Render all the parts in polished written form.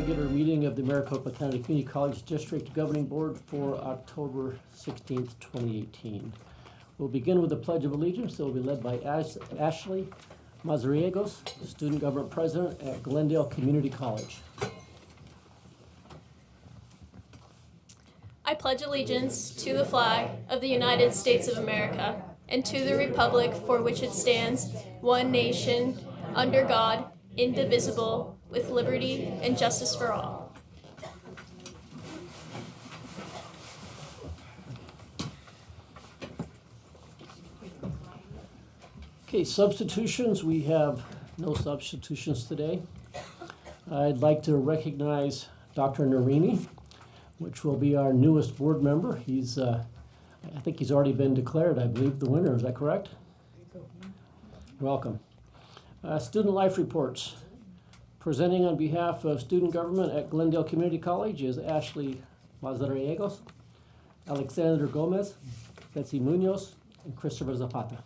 regular meeting of the Maricopa County Community College District Governing Board for October 16th, 2018. We'll begin with the Pledge of Allegiance that will be led by Ashley Mazariegos, Student Government President at Glendale Community College. I pledge allegiance to the flag of the United States of America and to the republic for which it stands, one nation, under God, indivisible, with liberty and justice for all. Okay, substitutions. We have no substitutions today. I'd like to recognize Dr. Narini, which will be our newest board member. I think he's already been declared, I believe, the winner. Is that correct? Welcome. Student life reports. Presenting on behalf of student government at Glendale Community College is Ashley Mazariegos, Alexander Gomez, Betsy Munoz, and Christopher Zapata.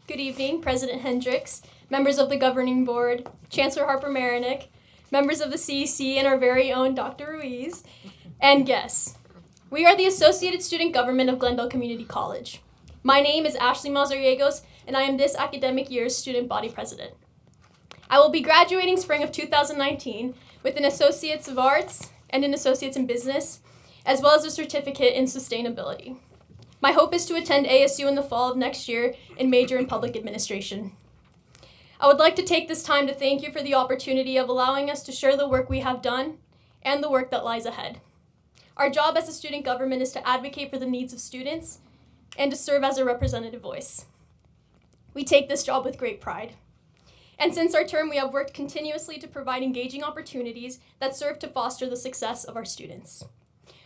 Good evening, President Hendricks, members of the governing board, Chancellor Harper-Marinick, members of the CEC, and our very own Dr. Ruiz, and guests. We are the Associated Student Government of Glendale Community College. My name is Ashley Mazariegos, and I am this academic year's Student Body President. I will be graduating spring of 2019 with an Associates of Arts and an Associates in Business, as well as a certificate in Sustainability. My hope is to attend ASU in the fall of next year and major in public administration. I would like to take this time to thank you for the opportunity of allowing us to share the work we have done and the work that lies ahead. Our job as a student government is to advocate for the needs of students and to serve as a representative voice. We take this job with great pride. And since our term, we have worked continuously to provide engaging opportunities that serve to foster the success of our students.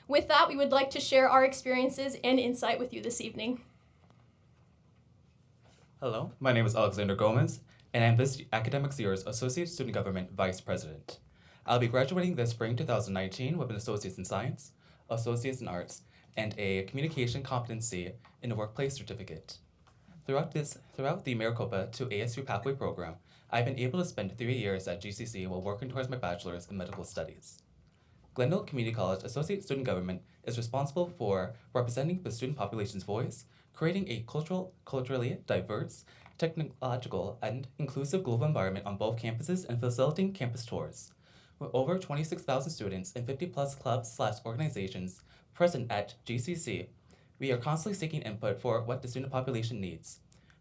With that, we would like to share our experiences and insight with you this evening. Hello, my name is Alexander Gomez, and I'm this academic year's Associate Student Government Vice President. I'll be graduating this spring 2019 with an Associates in Science, Associates in Arts, and a Communication Competency in a Workplace Certificate. Throughout the Maricopa to ASU Pathway program, I've been able to spend 3 years at GCC while working towards my bachelor's in medical studies. Glendale Community College Associate Student Government is responsible for representing the student population's voice, creating a culturally diverse, technological, and inclusive global environment on both campuses and facilitating campus tours. With over 26,000 students and 50-plus clubs/organizations present at GCC, we are constantly seeking input for what the student population needs.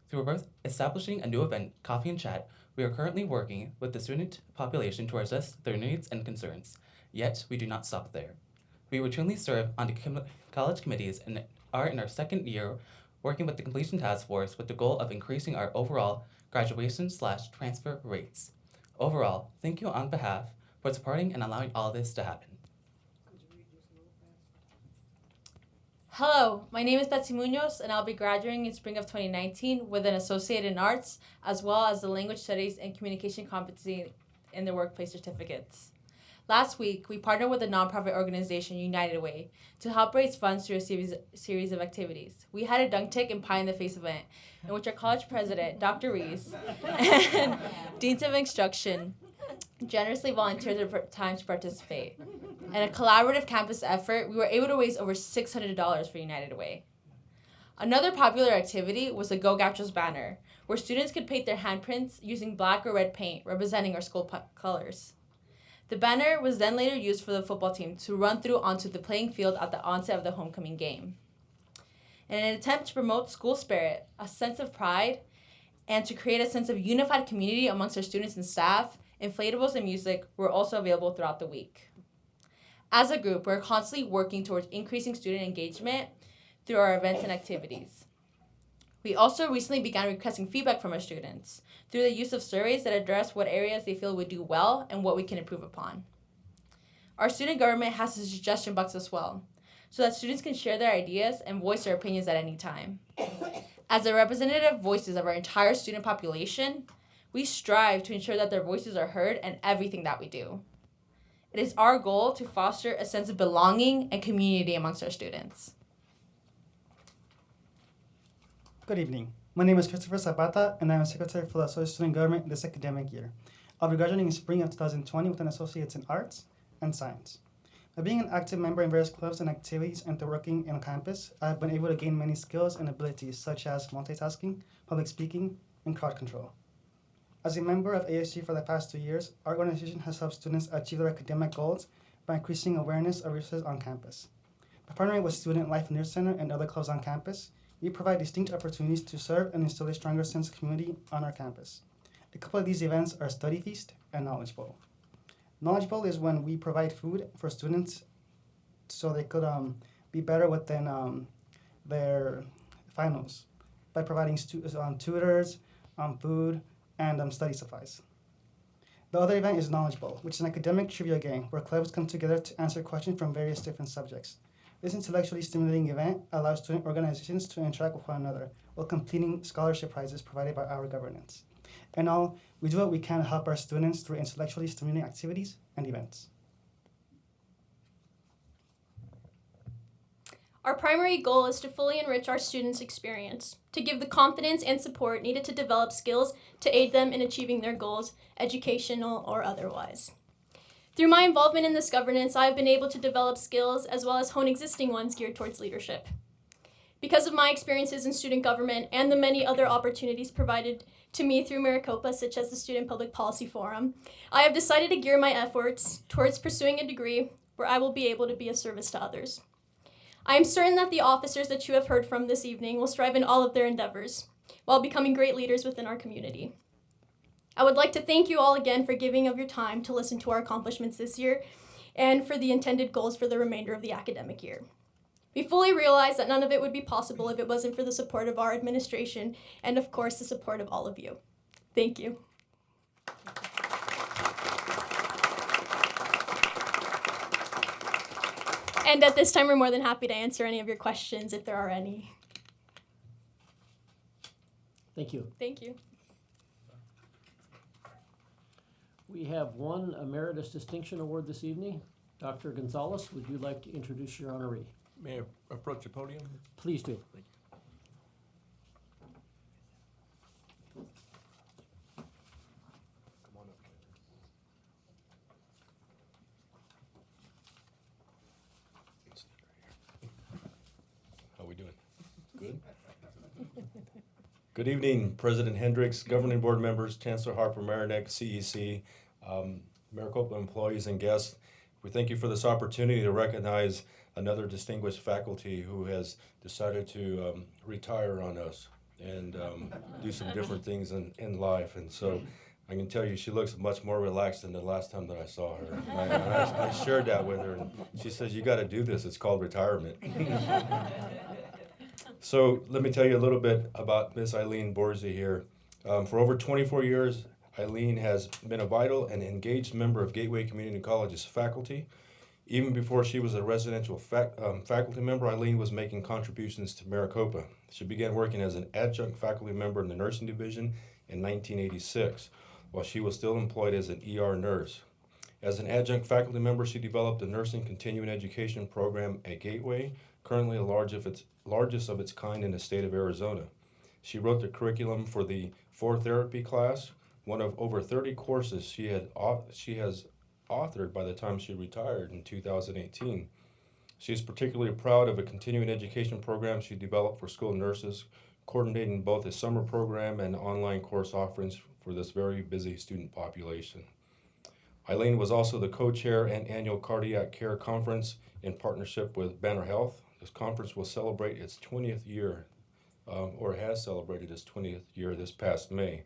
Through establishing a new event, Coffee and Chat, we are currently working with the student population to address their needs and concerns. Yet, we do not stop there. We routinely serve on the college committees and are in our second year working with the Completion Task Force with the goal of increasing our overall graduation/transfer rates. Overall, thank you on behalf for supporting and allowing all this to happen. Hello, my name is Betsy Munoz, and I'll be graduating in spring of 2019 with an Associate in Arts, as well as the Language Studies and Communication Competency in the Workplace Certificates. Last week, we partnered with the nonprofit organization United Way to help raise funds through a series of activities. We had a dunk tank and pie in the face event, in which our college president, Dr. Reese, and deans of instruction generously volunteered their time to participate. In a collaborative campus effort, we were able to raise over $600 for United Way. Another popular activity was the Go Gauchos banner, where students could paint their handprints using black or red paint representing our school colors. The banner was then later used for the football team to run through onto the playing field at the onset of the homecoming game. In an attempt to promote school spirit, a sense of pride, and to create a sense of unified community amongst our students and staff, inflatables and music were also available throughout the week. As a group, we're constantly working towards increasing student engagement through our events and activities. We also recently began requesting feedback from our students through the use of surveys that address what areas they feel would do well and what we can improve upon. Our student government has a suggestion box as well, so that students can share their ideas and voice their opinions at any time. As the representative voices of our entire student population, we strive to ensure that their voices are heard in everything that we do. It is our goal to foster a sense of belonging and community amongst our students. Good evening. My name is Christopher Zapata, and I am Secretary for the Associate Student Government this academic year. I'll be graduating in spring of 2020 with an Associates in Arts and Science. By being an active member in various clubs and activities and through working on campus, I have been able to gain many skills and abilities such as multitasking, public speaking, and crowd control. As a member of ASG for the past 2 years, our organization has helped students achieve their academic goals by increasing awareness of resources on campus. By partnering with Student Life News Center and other clubs on campus, we provide distinct opportunities to serve and instill a stronger sense of community on our campus. A couple of these events are Study Feast and Knowledge Bowl. Knowledge Bowl is when we provide food for students so they could be better within their finals by providing tutors, food, and study supplies. The other event is Knowledge Bowl, which is an academic trivia game where clubs come together to answer questions from various different subjects. This intellectually stimulating event allows student organizations to interact with one another while completing scholarship prizes provided by our governance. In all, we do what we can to help our students through intellectually stimulating activities and events. Our primary goal is to fully enrich our students' experience, to give the confidence and support needed to develop skills to aid them in achieving their goals, educational or otherwise. Through my involvement in this governance, I have been able to develop skills as well as hone existing ones geared towards leadership. Because of my experiences in student government and the many other opportunities provided to me through Maricopa, such as the Student Public Policy Forum, I have decided to gear my efforts towards pursuing a degree where I will be able to be of service to others. I am certain that the officers that you have heard from this evening will strive in all of their endeavors while becoming great leaders within our community. I would like to thank you all again for giving of your time to listen to our accomplishments this year and for the intended goals for the remainder of the academic year. We fully realize that none of it would be possible if it wasn't for the support of our administration and, of course, the support of all of you. Thank you. And at this time, we're more than happy to answer any of your questions if there are any. Thank you. Thank you. We have one Emeritus Distinction Award this evening. Dr. Gonzalez, would you like to introduce your honoree? May I approach the podium? Please do. Come on up. How we doing? Good? Good evening, President Hendricks, Governing Board members, Chancellor Harper-Marinick, CEC, Maricopa employees and guests. We thank you for this opportunity to recognize another distinguished faculty who has decided to retire on us and do some different things in life. And so I can tell you she looks much more relaxed than the last time that I saw her. I shared that with her, and she says, "You got to do this. It's called retirement." So let me tell you a little bit about Miss Eileen Borzy here. For over 24 years, Eileen has been a vital and engaged member of Gateway Community College's faculty. Even before she was a residential faculty member, Eileen was making contributions to Maricopa. She began working as an adjunct faculty member in the nursing division in 1986, while she was still employed as an ER nurse. As an adjunct faculty member, she developed the nursing continuing education program at Gateway, currently the largest of its kind in the state of Arizona. She wrote the curriculum for the 4 therapy class, one of over 30 courses she has authored by the time she retired in 2018. She is particularly proud of a continuing education program she developed for school nurses, coordinating both a summer program and online course offerings for this very busy student population. Eileen was also the co-chair and annual cardiac care conference in partnership with Banner Health. This conference will celebrate its 20th year, or has celebrated its 20th year this past May.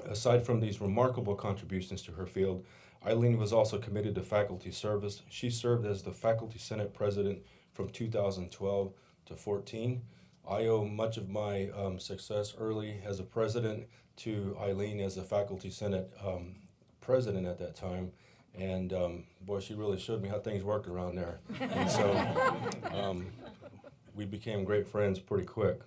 Aside from these remarkable contributions to her field, Eileen was also committed to faculty service. She served as the Faculty Senate President from 2012 to 14. I owe much of my success early as a president to Eileen as the Faculty Senate President at that time. And boy, she really showed me how things worked around there. And so we became great friends pretty quick.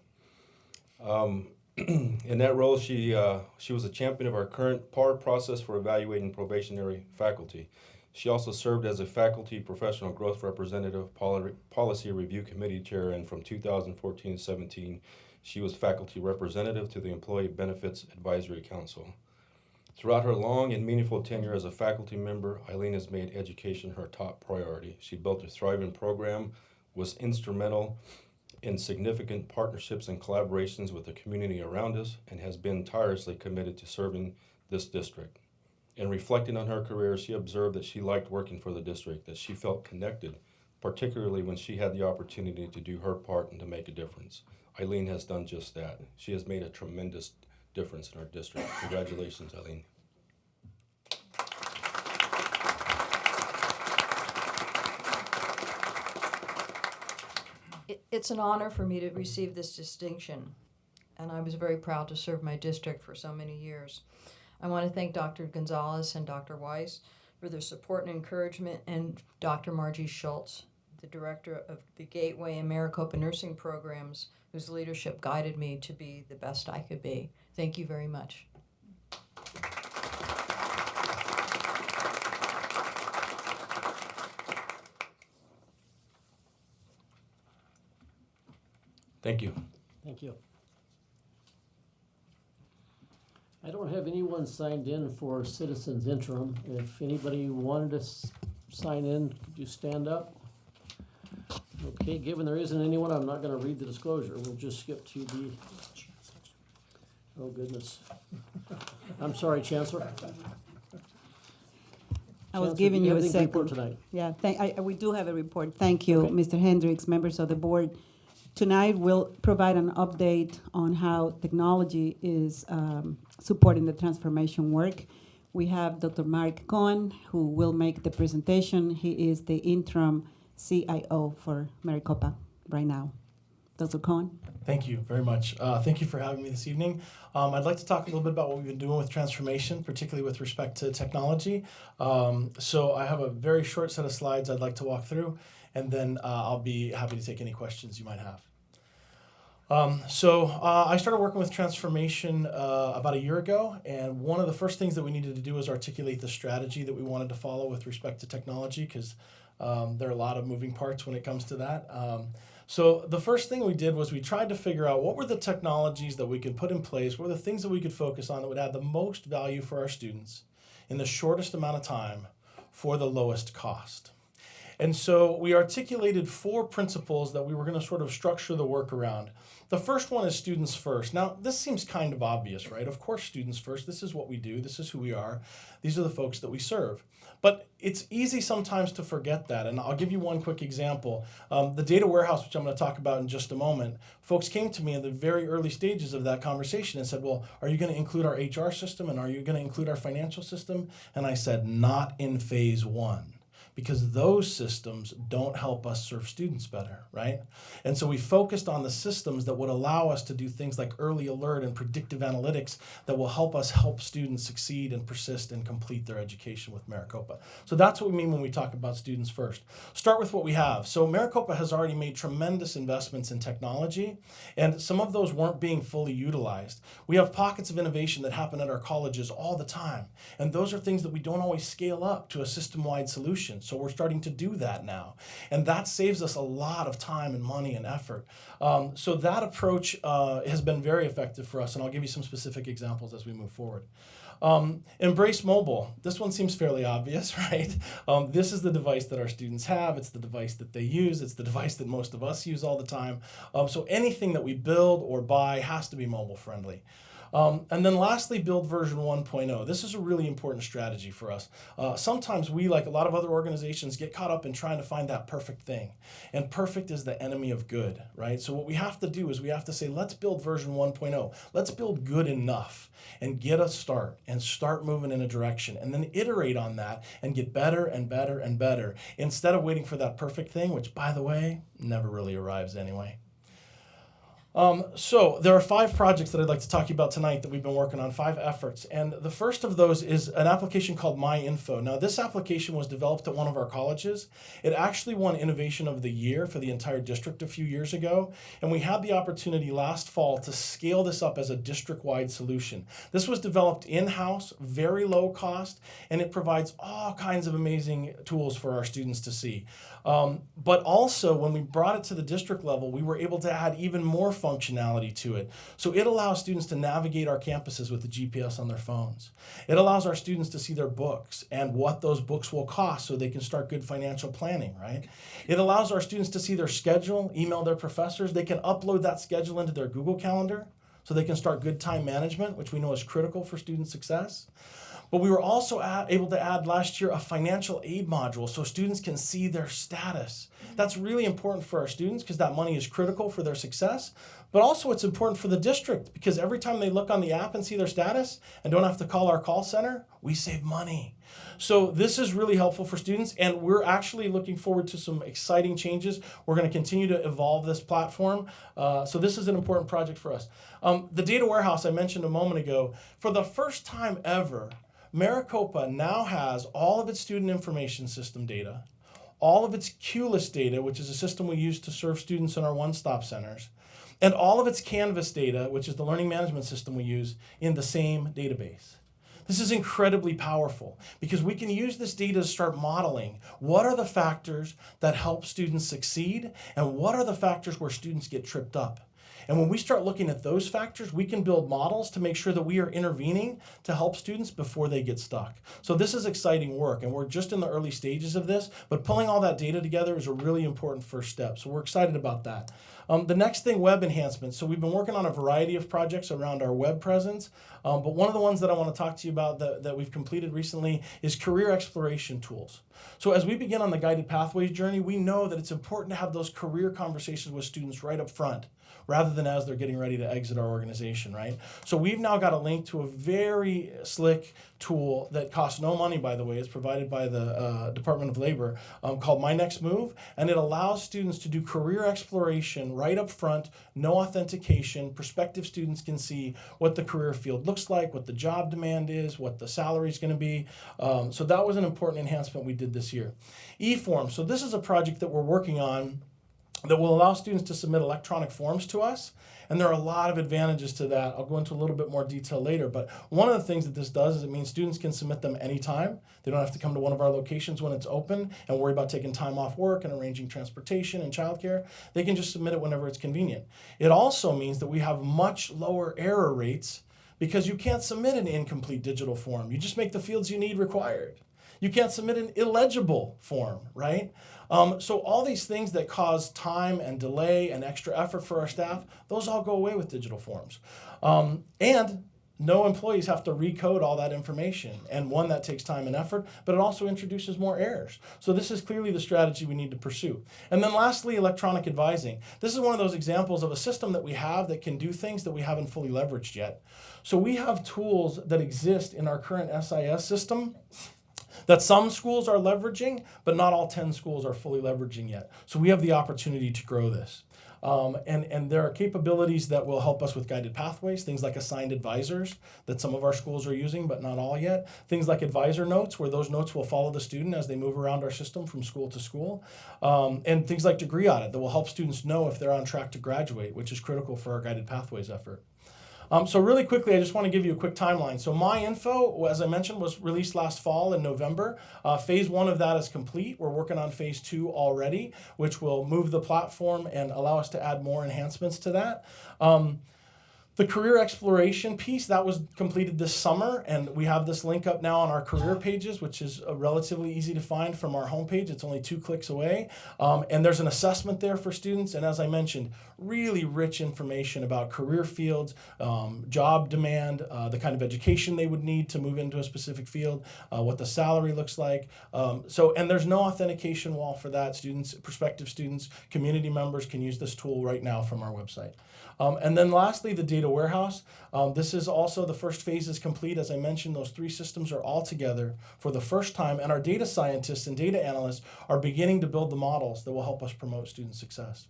In that role, she was a champion of our current PAR process for evaluating probationary faculty. She also served as a faculty professional growth representative, policy review committee chair, and from 2014 to 17, She was faculty representative to the Employee Benefits Advisory Council. Throughout her long and meaningful tenure as a faculty member, Eileen has made education her top priority. She built a thriving program, was instrumental in significant partnerships and collaborations with the community around us, and has been tirelessly committed to serving this district. In reflecting on her career, she observed that she liked working for the district, that she felt connected, particularly when she had the opportunity to do her part and to make a difference. Eileen has done just that. She has made a tremendous difference in our district. Congratulations, Eileen. It's an honor for me to receive this distinction, and I was very proud to serve my district for so many years. I want to thank Dr. Gonzalez and Dr. Weiss for their support and encouragement, and Dr. Margie Schultz, the director of the Gateway and Maricopa nursing programs, whose leadership guided me to be the best I could be. Thank you very much. Thank you. Thank you. I don't have anyone signed in for citizens interim. If anybody wanted to sign in, could you stand up? Okay, given there isn't anyone, I'm not going to read the disclosure. We'll just skip to the. Oh, goodness. I'm sorry, Chancellor. I was Chancellor, giving do you a have anything to report second. tonight? Yeah, we do have a report. Thank you, Okay. Mr. Hendricks, members of the board. Tonight, we'll provide an update on how technology is supporting the transformation work. We have Dr. Mark Cohen, who will make the presentation. He is the interim CIO for Maricopa right now. Dr. Cohen? Thank you very much. Thank you for having me this evening. I'd like to talk a little bit about what we've been doing with transformation, particularly with respect to technology. So I have a very short set of slides I'd like to walk through, and then I'll be happy to take any questions you might have. I started working with transformation about a year ago, and one of the first things that we needed to do was articulate the strategy that we wanted to follow with respect to technology, because there are a lot of moving parts when it comes to that. So the first thing we did was we tried to figure out what were the technologies that we could put in place, what were the things that we could focus on that would add the most value for our students in the shortest amount of time for the lowest cost. And so we articulated 4 principles that we were going to sort of structure the work around. The first one is students first. Now, this seems kind of obvious, right? Of course, students first. This is what we do. This is who we are. These are the folks that we serve. But it's easy sometimes to forget that, and I'll give you one quick example. The data warehouse, which I'm going to talk about in just a moment, folks came to me in the very early stages of that conversation and said, well, are you going to include our HR system, and are you going to include our financial system? And I said, not in phase 1. Because those systems don't help us serve students better, right? And so we focused on the systems that would allow us to do things like early alert and predictive analytics that will help us help students succeed and persist and complete their education with Maricopa. So that's what we mean when we talk about students first. Start with what we have. So Maricopa has already made tremendous investments in technology, and some of those weren't being fully utilized. We have pockets of innovation that happen at our colleges all the time, and those are things that we don't always scale up to a system-wide solution. So we're starting to do that now. And that saves us a lot of time and money and effort. So that approach has been very effective for us, and I'll give you some specific examples as we move forward. Embrace mobile. This one seems fairly obvious, right? This is the device that our students have. It's the device that they use. It's the device that most of us use all the time. So anything that we build or buy has to be mobile friendly. And then lastly, build version 1.0. This is a really important strategy for us. Sometimes we, like a lot of other organizations, get caught up in trying to find that perfect thing. And perfect is the enemy of good, right? So what we have to do is we have to say, let's build version 1.0. Let's build good enough and get a start and start moving in a direction. And then iterate on that and get better and better and better instead of waiting for that perfect thing, which, by the way, never really arrives anyway. So there are 5 projects that I'd like to talk to you about tonight that we've been working on, 5 efforts. And the first of those is an application called MyInfo. Now, this application was developed at one of our colleges. It actually won Innovation of the Year for the entire district a few years ago. And we had the opportunity last fall to scale this up as a district-wide solution. This was developed in-house, very low cost, and it provides all kinds of amazing tools for our students to see. But also, when we brought it to the district level, we were able to add even more functionality to it. So it allows students to navigate our campuses with the GPS on their phones. It allows our students to see their books and what those books will cost so they can start good financial planning, right? It allows our students to see their schedule, email their professors. They can upload that schedule into their Google Calendar so they can start good time management, which we know is critical for student success. But we were also able to add last year a financial aid module so students can see their status. That's really important for our students because that money is critical for their success. But also it's important for the district because every time they look on the app and see their status and don't have to call our call center, we save money. So this is really helpful for students, and we're actually looking forward to some exciting changes. We're going to continue to evolve this platform. So this is an important project for us. The data warehouse I mentioned a moment ago, for the first time ever, Maricopa now has all of its student information system data, all of its QList data, which is a system we use to serve students in our one-stop centers, and all of its Canvas data, which is the learning management system we use, in the same database. This is incredibly powerful because we can use this data to start modeling what are the factors that help students succeed and what are the factors where students get tripped up. And when we start looking at those factors, we can build models to make sure that we are intervening to help students before they get stuck. So this is exciting work, and we're just in the early stages of this, but pulling all that data together is a really important first step. So we're excited about that. The next thing, web enhancements. So we've been working on a variety of projects around our web presence, but one of the ones that I want to talk to you about that we've completed recently is career exploration tools. So as we begin on the Guided Pathways journey, we know that it's important to have those career conversations with students right up front, rather than as they're getting ready to exit our organization, right? So we've now got a link to a very slick tool that costs no money, by the way. It's provided by the Department of Labor, called My Next Move, and it allows students to do career exploration right up front, no authentication. Prospective students can see what the career field looks like, what the job demand is, what the salary is going to be. So that was an important enhancement we did this year. eForms. So this is a project that we're working on that will allow students to submit electronic forms to us. And there are a lot of advantages to that. I'll go into a little bit more detail later. But one of the things that this does is it means students can submit them anytime. They don't have to come to one of our locations when it's open and worry about taking time off work and arranging transportation and childcare. They can just submit it whenever it's convenient. It also means that we have much lower error rates because you can't submit an incomplete digital form. You just make the fields you need required. You can't submit an illegible form, right? So all these things that cause time and delay and extra effort for our staff, those all go away with digital forms. And no employees have to recode all that information. And one, that takes time and effort, but it also introduces more errors. So this is clearly the strategy we need to pursue. And then lastly, electronic advising. This is one of those examples of a system that we have that can do things that we haven't fully leveraged yet. So we have tools that exist in our current SIS system that some schools are leveraging, but not all 10 schools are fully leveraging yet. So we have the opportunity to grow this. And there are capabilities that will help us with guided pathways, things like assigned advisors that some of our schools are using, but not all yet. Things like advisor notes, where those notes will follow the student as they move around our system from school to school. And things like degree audit that will help students know if they're on track to graduate, which is critical for our guided pathways effort. So really quickly, I just want to give you a quick timeline. So My Info, as I mentioned, was released last fall in November. Phase 1 of that is complete. We're working on Phase 2 already, which will move the platform and allow us to add more enhancements to that. The career exploration piece, that was completed this summer, and we have this link up now on our career pages, which is relatively easy to find from our homepage. It's only 2 clicks away. And there's an assessment there for students, and as I mentioned, really rich information about career fields, job demand, the kind of education they would need to move into a specific field, what the salary looks like. And there's no authentication wall for that. Students, prospective students, community members can use this tool right now from our website. And then lastly, the data warehouse. This is also the first phase is complete. As I mentioned, those 3 systems are all together for the first time, and our data scientists and data analysts are beginning to build the models that will help us promote student success.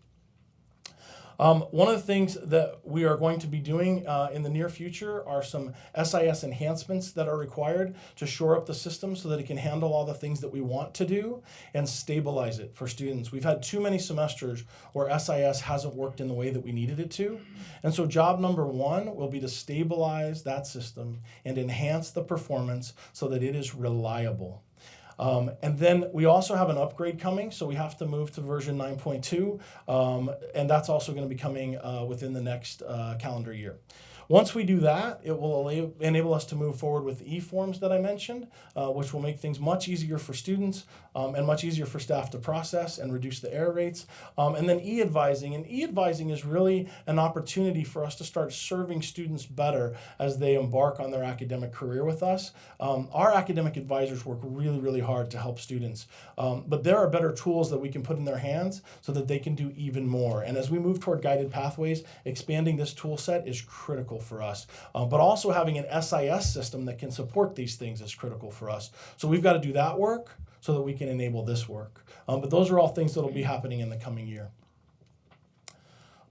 One of the things that we are going to be doing in the near future are some SIS enhancements that are required to shore up the system so that it can handle all the things that we want to do and stabilize it for students. We've had too many semesters where SIS hasn't worked in the way that we needed it to. And so job number 1 will be to stabilize that system and enhance the performance so that it is reliable. And then we also have an upgrade coming, so we have to move to version 9.2, and that's also going to be coming within the next calendar year. Once we do that, it will enable us to move forward with e-forms that I mentioned, which will make things much easier for students and much easier for staff to process and reduce the error rates. And then e-advising. And e-advising is really an opportunity for us to start serving students better as they embark on their academic career with us. Our academic advisors work really, really hard to help students. But there are better tools that we can put in their hands so that they can do even more. And as we move toward guided pathways, expanding this tool set is critical for us. But also having an SIS system that can support these things is critical for us. So we've got to do that work so that we can enable this work. But those are all things that will be happening in the coming year.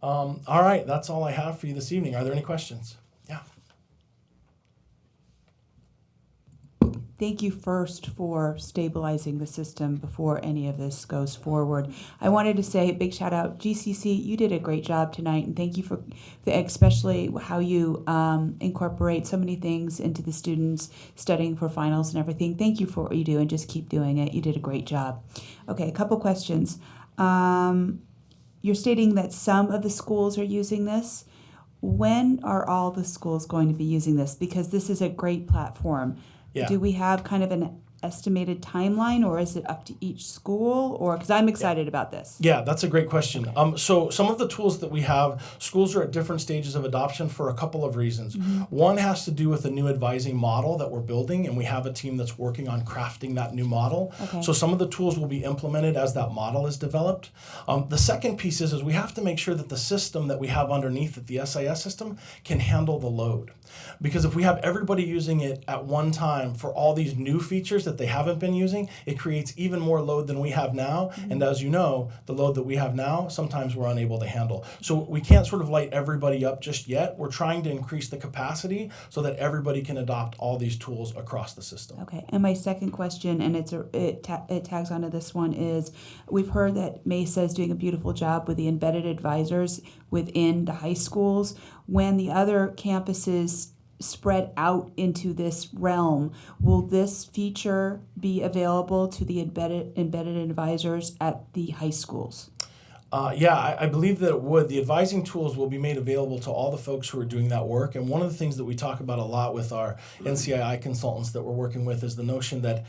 All right, that's all I have for you this evening. Are there any questions? Yeah. Thank you first for stabilizing the system before any of this goes forward. I wanted to say a big shout out, GCC, you did a great job tonight, and thank you for especially how you incorporate so many things into the students studying for finals and everything. Thank you for what you do, and just keep doing it. You did a great job. Okay, a couple questions. You're stating that some of the schools are using this. When are all the schools going to be using this? Because this is a great platform. Yeah. Do we have kind of an estimated timeline, or is it up to each school? Or because I'm excited about this. Yeah, that's a great question. So some of the tools that we have, schools are at different stages of adoption for a couple of reasons. Mm-hmm. One has to do with the new advising model that we're building, and we have a team that's working on crafting that new model. Okay. So some of the tools will be implemented as that model is developed. The second piece is we have to make sure that the system that we have underneath it, the SIS system, can handle the load. Because if we have everybody using it at one time for all these new features that they haven't been using, it creates even more load than we have now. Mm-hmm. And as you know, the load that we have now, sometimes we're unable to handle. So we can't sort of light everybody up just yet. We're trying to increase the capacity so that everybody can adopt all these tools across the system. Okay, and my second question, and it tags onto this one, is we've heard that Mesa is doing a beautiful job with the embedded advisors within the high schools. When the other campuses spread out into this realm, will this feature be available to the embedded advisors at the high schools? I believe that it would. The advising tools will be made available to all the folks who are doing that work. And one of the things that we talk about a lot with our NCII consultants that we're working with is the notion that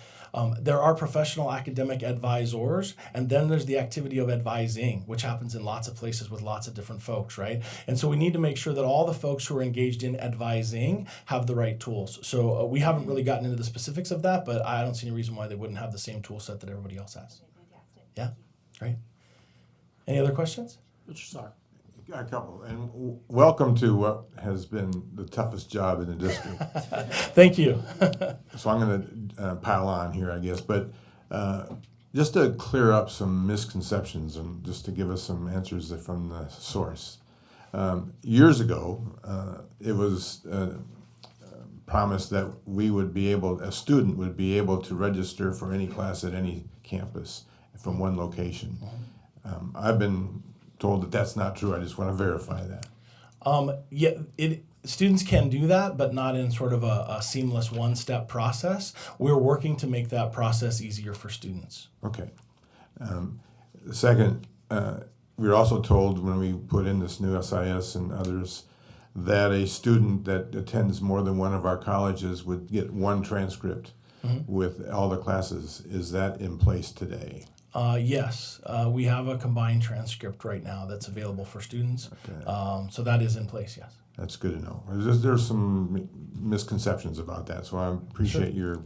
there are professional academic advisors, and then there's the activity of advising, which happens in lots of places with lots of different folks, right? And so we need to make sure that all the folks who are engaged in advising have the right tools. So we haven't really gotten into the specifics of that, but I don't see any reason why they wouldn't have the same tool set that everybody else has. Yeah, great. Any other questions? Mr. Sarr. A couple. And welcome to what has been the toughest job in the district. Thank you. So I'm going to pile on here, I guess. But just to clear up some misconceptions and just to give us some answers from the source. Years ago, it was promised that we would be able, a student would be able to register for any class at any campus from one location. I've been told that that's not true. I just want to verify that. Students can do that, but not in sort of a seamless one-step process. We're working to make that process easier for students. Okay. Second, we were also told when we put in this new SIS and others that a student that attends more than one of our colleges would get one transcript with all the classes. Is that in place today? Yes, we have a combined transcript right now that's available for students. Okay. So that is in place, yes. That's good to know. There's some misconceptions about that, so I appreciate your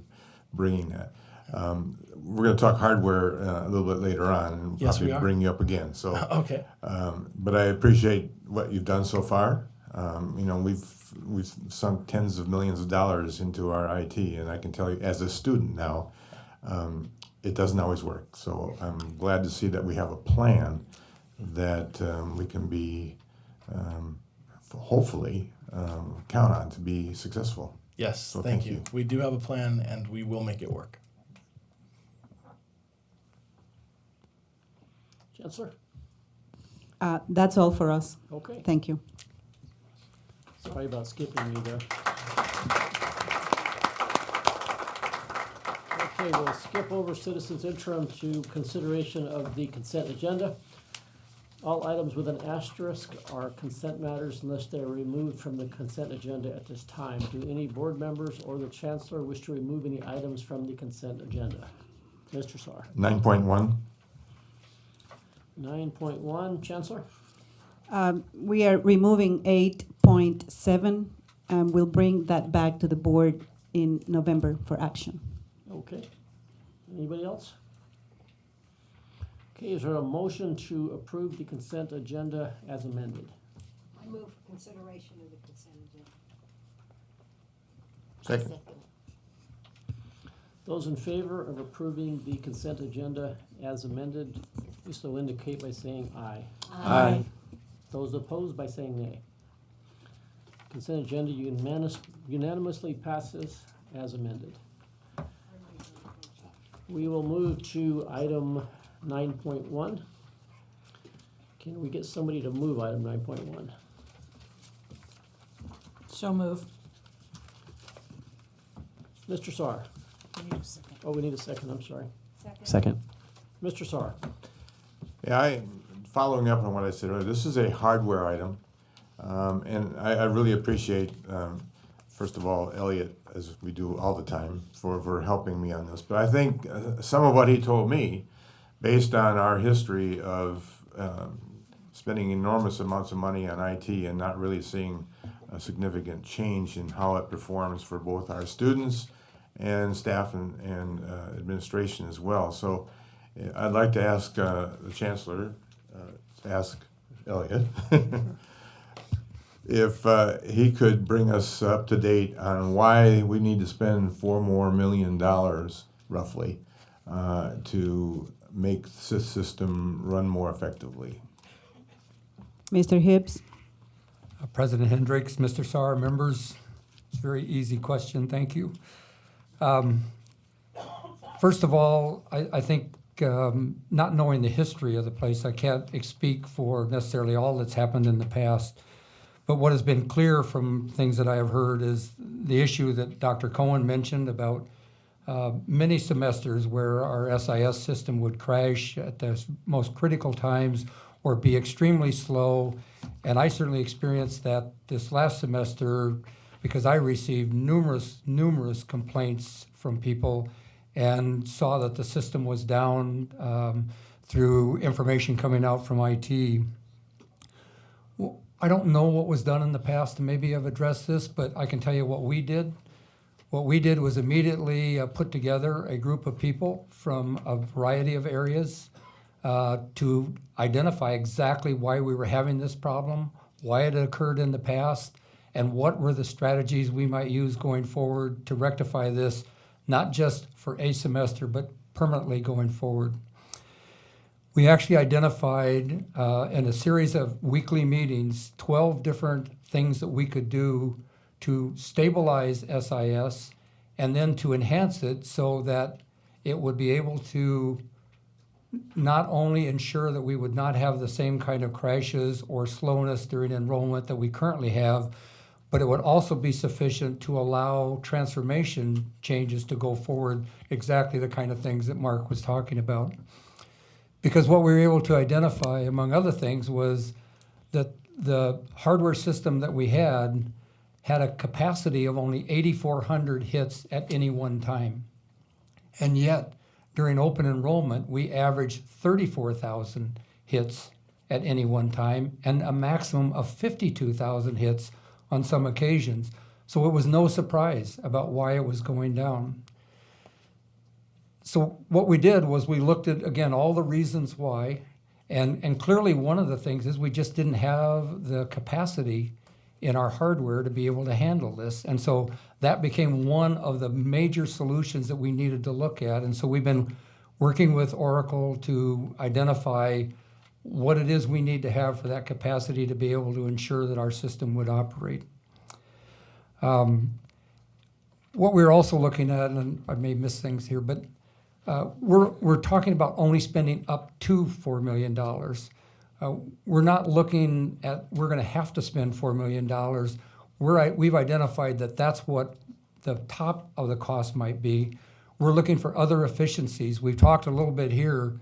bringing that. We're going to talk hardware a little bit later on and probably bring you up again. So, okay. But I appreciate what you've done so far. We've sunk tens of millions of dollars into our IT, and I can tell you as a student now, it doesn't always work. So I'm glad to see that we have a plan that we can be, hopefully, count on to be successful. Yes, so thank you. We do have a plan, and we will make it work. Chancellor? That's all for us. Okay. Thank you. Sorry about skipping you there. Okay, we'll skip over citizens interim to consideration of the consent agenda. All items with an asterisk are consent matters unless they are removed from the consent agenda at this time. Do any board members or the chancellor wish to remove any items from the consent agenda? Mr. Sarr. 9.1. 9.1, Chancellor? We are removing 8.7, and we'll bring that back to the board in November for action. Okay. Anybody else? Okay, is there a motion to approve the consent agenda as amended? I move for consideration of the consent agenda. Second. Those in favor of approving the consent agenda as amended, please so indicate by saying aye. Aye. Those opposed by saying nay. Consent agenda unanimously passes as amended. We will move to item 9.1. Can we get somebody to move item 9.1? So move. Mr. Sarr. I need a second. Oh, we need a second, I'm sorry. Second. Mr. Sarr. Yeah, following up on what I said earlier, this is a hardware item, and I really appreciate, first of all, Elliot, as we do all the time, for helping me on this. But I think some of what he told me, based on our history of spending enormous amounts of money on IT and not really seeing a significant change in how it performs for both our students and staff and administration as well. So I'd like to ask the Chancellor, ask Elliot, if he could bring us up to date on why we need to spend $4 million roughly to make this system run more effectively. Mr. Hibbs? President Hendricks, Mr. Sarr, members, it's a very easy question, thank you. First of all, I think not knowing the history of the place, I can't speak for necessarily all that's happened in the past. But what has been clear from things that I have heard is the issue that Dr. Cohen mentioned about many semesters where our SIS system would crash at the most critical times or be extremely slow. And I certainly experienced that this last semester because I received numerous complaints from people and saw that the system was down through information coming out from IT. Well, I don't know what was done in the past, and maybe I've addressed this, but I can tell you what we did. What we did was immediately put together a group of people from a variety of areas to identify exactly why we were having this problem, why it occurred in the past, and what were the strategies we might use going forward to rectify this, not just for a semester, but permanently going forward. We actually identified in a series of weekly meetings 12 different things that we could do to stabilize SIS and then to enhance it so that it would be able to not only ensure that we would not have the same kind of crashes or slowness during enrollment that we currently have, but it would also be sufficient to allow transformation changes to go forward, exactly the kind of things that Mark was talking about. Because what we were able to identify, among other things, was that the hardware system that we had a capacity of only 8,400 hits at any one time. And yet, during open enrollment, we averaged 34,000 hits at any one time and a maximum of 52,000 hits on some occasions. So it was no surprise about why it was going down. So what we did was we looked at, again, all the reasons why, and clearly one of the things is we just didn't have the capacity in our hardware to be able to handle this. And so that became one of the major solutions that we needed to look at. And so we've been working with Oracle to identify what it is we need to have for that capacity to be able to ensure that our system would operate. What we're also looking at, and I may miss things here, but we're talking about only spending up to $4 million. We're not looking at, we're going to have to spend $4 million. We've identified that that's what the top of the cost might be. we're looking for other efficiencies. We've talked a little bit here.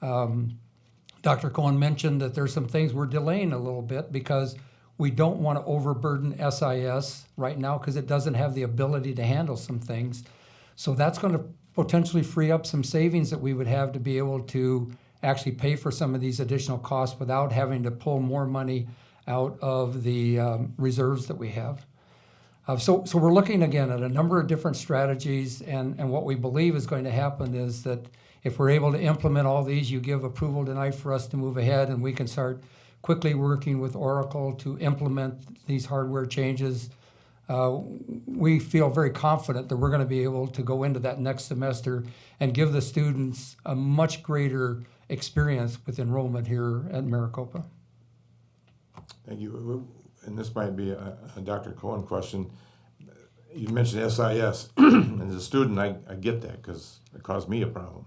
Dr. Cohen mentioned that there's some things we're delaying a little bit because we don't want to overburden SIS right now because it doesn't have the ability to handle some things. So that's going to potentially free up some savings that we would have to be able to actually pay for some of these additional costs without having to pull more money out of the reserves that we have. So we're looking again at a number of different strategies, and what we believe is going to happen is that if we're able to implement all these, you give approval tonight for us to move ahead, and we can start quickly working with Oracle to implement these hardware changes. We feel very confident that we're going to be able to go into that next semester and give the students a much greater experience with enrollment here at Maricopa. Thank you. And this might be a Dr. Cohen question. You mentioned SIS. And as a student, I get that because it caused me a problem.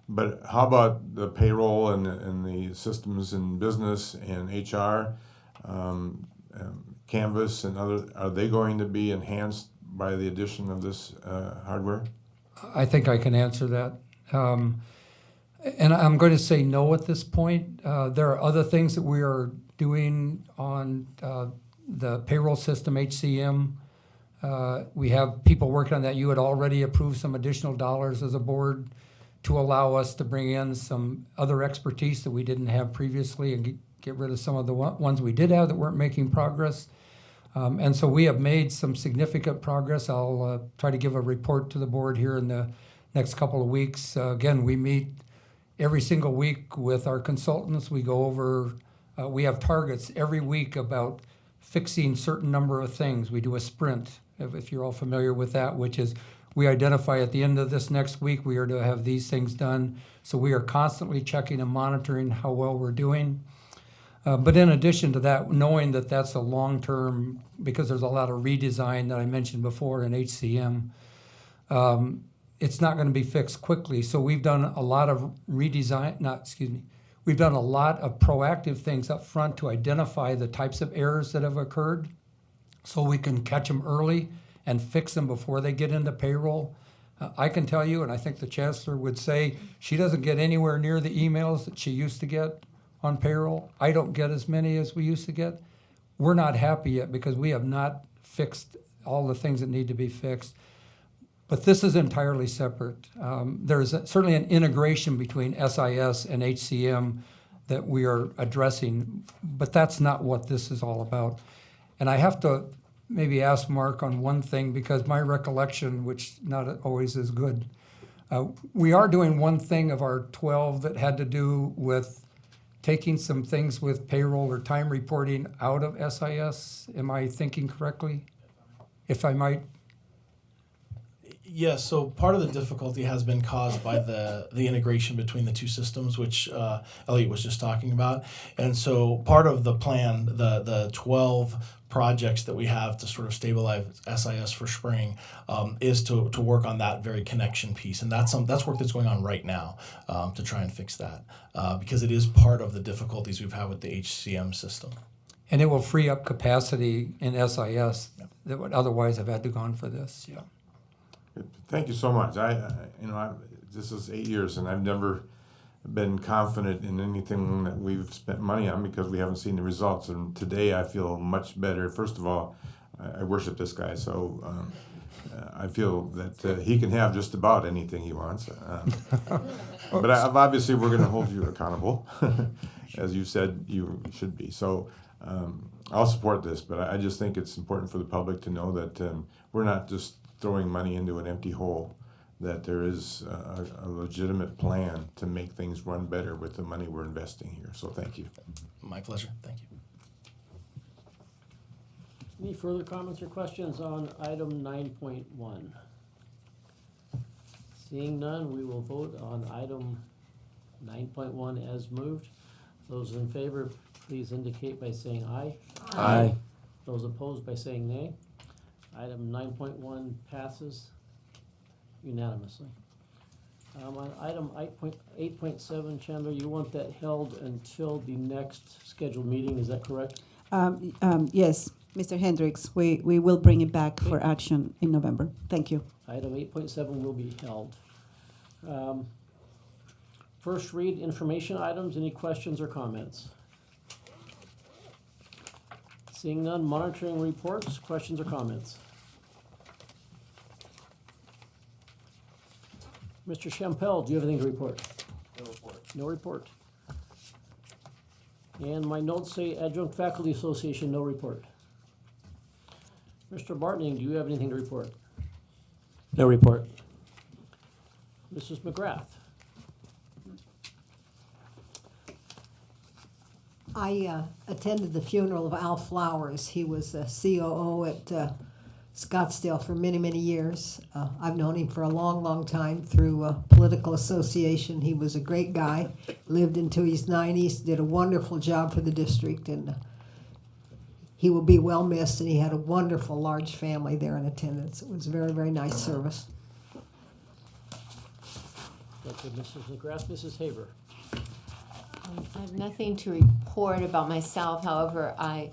But how about the payroll and the systems in business and HR, Canvas and other? Are they going to be enhanced by the addition of this hardware? I think I can answer that. And I'm going to say no at this point. There are other things that we are doing on the payroll system, HCM. We have people working on that. You had already approved some additional dollars as a board to allow us to bring in some other expertise that we didn't have previously and get rid of some of the ones we did have that weren't making progress. And so we have made some significant progress. I'll try to give a report to the board here in the next couple of weeks. Again, we meet every single week with our consultants. We go over, we have targets every week about fixing certain number of things. We do a sprint, if you're all familiar with that, which is we identify at the end of this next week, we are to have these things done. So we are constantly checking and monitoring how well we're doing. But in addition to that, knowing that that's a long-term, because there's a lot of redesign that I mentioned before in HCM, it's not going to be fixed quickly. So we've done a lot of we've done a lot of proactive things up front to identify the types of errors that have occurred so we can catch them early and fix them before they get into payroll. I can tell you, and I think the chancellor would say, she doesn't get anywhere near the emails that she used to get on payroll. I don't get as many as we used to get. We're not happy yet because we have not fixed all the things that need to be fixed. But this is entirely separate. There's certainly an integration between SIS and HCM that we are addressing, but that's not what this is all about. And I have to maybe ask Mark on one thing because my recollection, which not always is good, we are doing one thing of our 12 that had to do with taking some things with payroll or time reporting out of SIS. Am I thinking correctly? If I might. Yes, so part of the difficulty has been caused by the integration between the two systems, which Elliot was just talking about. And so part of the plan, the 12 projects that we have to sort of stabilize SIS for spring is to work on that very connection piece. And that's work that's going on right now to try and fix that because it is part of the difficulties we've had with the HCM system. And it will free up capacity in SIS that would otherwise have had to gone for this, yeah. Thank you so much. This is 8 years, and I've never been confident in anything that we've spent money on because we haven't seen the results. And today I feel much better. First of all, I worship this guy, so I feel that he can have just about anything he wants. But obviously we're going to hold you accountable, as you said you should be. So I'll support this, but I just think it's important for the public to know that we're not just throwing money into an empty hole, that there is a legitimate plan to make things run better with the money we're investing here. So thank you. My pleasure. Thank you. Any further comments or questions on item 9.1? Seeing none, we will vote on item 9.1 as moved. Those in favor, please indicate by saying aye. Aye. Those opposed by saying nay. Item 9.1 passes unanimously. On item 8.7, Chandler, you want that held until the next scheduled meeting, is that correct? Yes, Mr. Hendricks, we will bring it back for action in November. Thank you. Item 8.7 will be held. First read information items. Any questions or comments? Seeing none, monitoring reports, questions or comments? Mr. Champel, do you have anything to report? No report. No report. And my notes say Adjunct Faculty Association, no report. Mr. Bartning, do you have anything to report? No report. Mrs. McGrath? I attended the funeral of Al Flowers. He was a COO at Scottsdale for many, many years. I've known him for a long, long time through political association. He was a great guy, lived into his 90s, did a wonderful job for the district, and he will be well missed, and he had a wonderful large family there in attendance. It was a very, very nice service. Thank you, Mrs. McGrath. Mrs. Haber? I have nothing to report about myself. However, I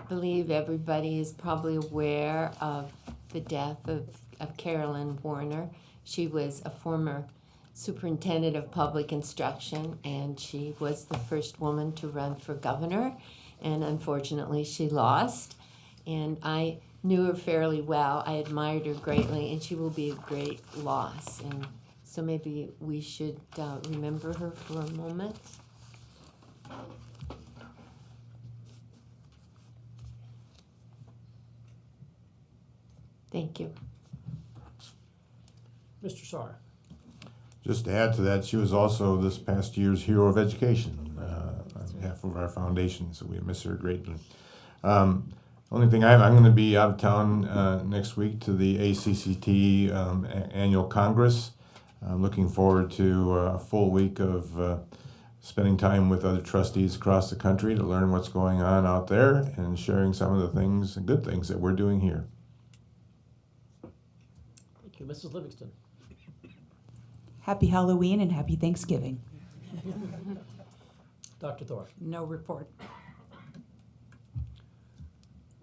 believe everybody is probably aware of the death of Carolyn Warner. She was a former superintendent of public instruction, and she was the first woman to run for governor, and unfortunately she lost. And I knew her fairly well. I admired her greatly, and she will be a great loss. And so maybe we should remember her for a moment. Thank you. Mr. Sarr? Just to add to that, she was also this past year's Hero of Education on behalf of our foundation, so we miss her greatly. Only thing, I'm going to be out of town next week to the ACCT annual Congress. I'm looking forward to a full week of spending time with other trustees across the country to learn what's going on out there and sharing some of the things, good things that we're doing here. Thank you. Mrs. Livingston? Happy Halloween and happy Thanksgiving. Dr. Thor? No report.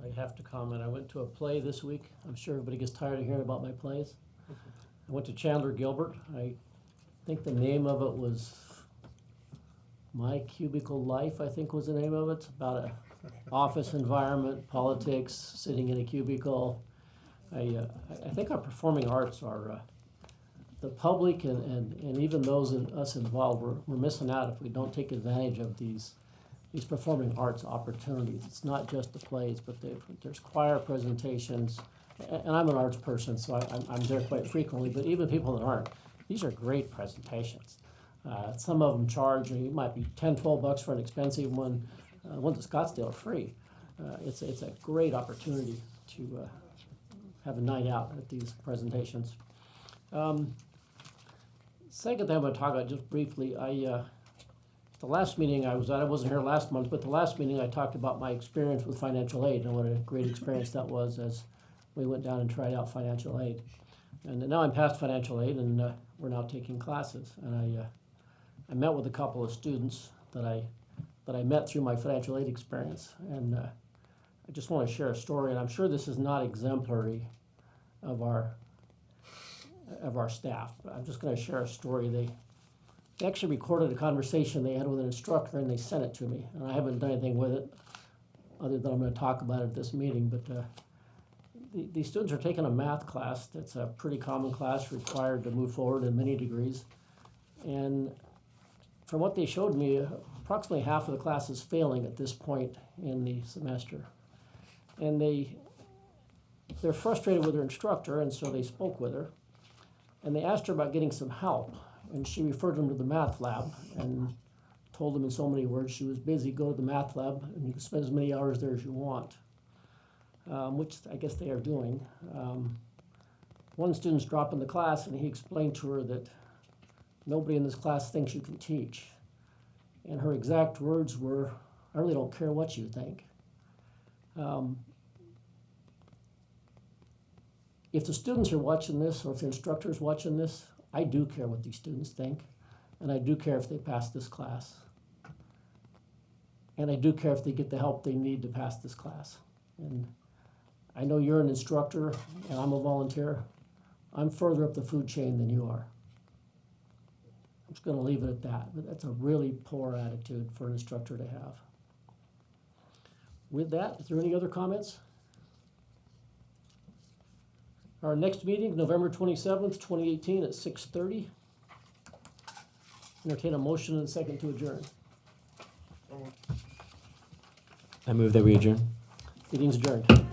I have to comment. I went to a play this week. I'm sure everybody gets tired of hearing about my plays. I went to Chandler Gilbert. I think the name of it was My Cubicle Life, I think was the name of it. It's about an office environment, politics, sitting in a cubicle. I think our performing arts are, the public and even those in us involved, we're missing out if we don't take advantage of these performing arts opportunities. It's not just the plays, but there's choir presentations. And I'm an arts person, so I'm there quite frequently, but even people that aren't, these are great presentations. Some of them charge, it might be $10, $12 for an expensive one. Ones at Scottsdale are free. It's a great opportunity to have a night out at these presentations. Second thing I'm going to talk about just briefly, the last meeting I was at, I wasn't here last month, but the last meeting I talked about my experience with financial aid and what a great experience that was as we went down and tried out financial aid. And now I'm past financial aid, and we're now taking classes. And I met with a couple of students that I met through my financial aid experience. And I just want to share a story, and I'm sure this is not exemplary of our staff, but I'm just going to share a story. They actually recorded a conversation they had with an instructor, and they sent it to me. And I haven't done anything with it other than I'm going to talk about it at this meeting. But these students are taking a math class that's a pretty common class required to move forward in many degrees. And from what they showed me, approximately half of the class is failing at this point in the semester. And they're frustrated with their instructor, and so they spoke with her. And they asked her about getting some help. And she referred them to the math lab and told them in so many words she was busy, go to the math lab, and you can spend as many hours there as you want. Which I guess they are doing. One student's dropping the class, and he explained to her that nobody in this class thinks you can teach. And her exact words were, I really don't care what you think. If the students are watching this, or if the instructor is watching this, I do care what these students think, and I do care if they pass this class. and I do care if they get the help they need to pass this class. And I know you're an instructor, and I'm a volunteer. I'm further up the food chain than you are. I'm just going to leave it at that, but that's a really poor attitude for an instructor to have. With that, is there any other comments? Our next meeting, November 27th, 2018 at 6:30. Entertain a motion and a second to adjourn. I move that we adjourn. Meeting's adjourned.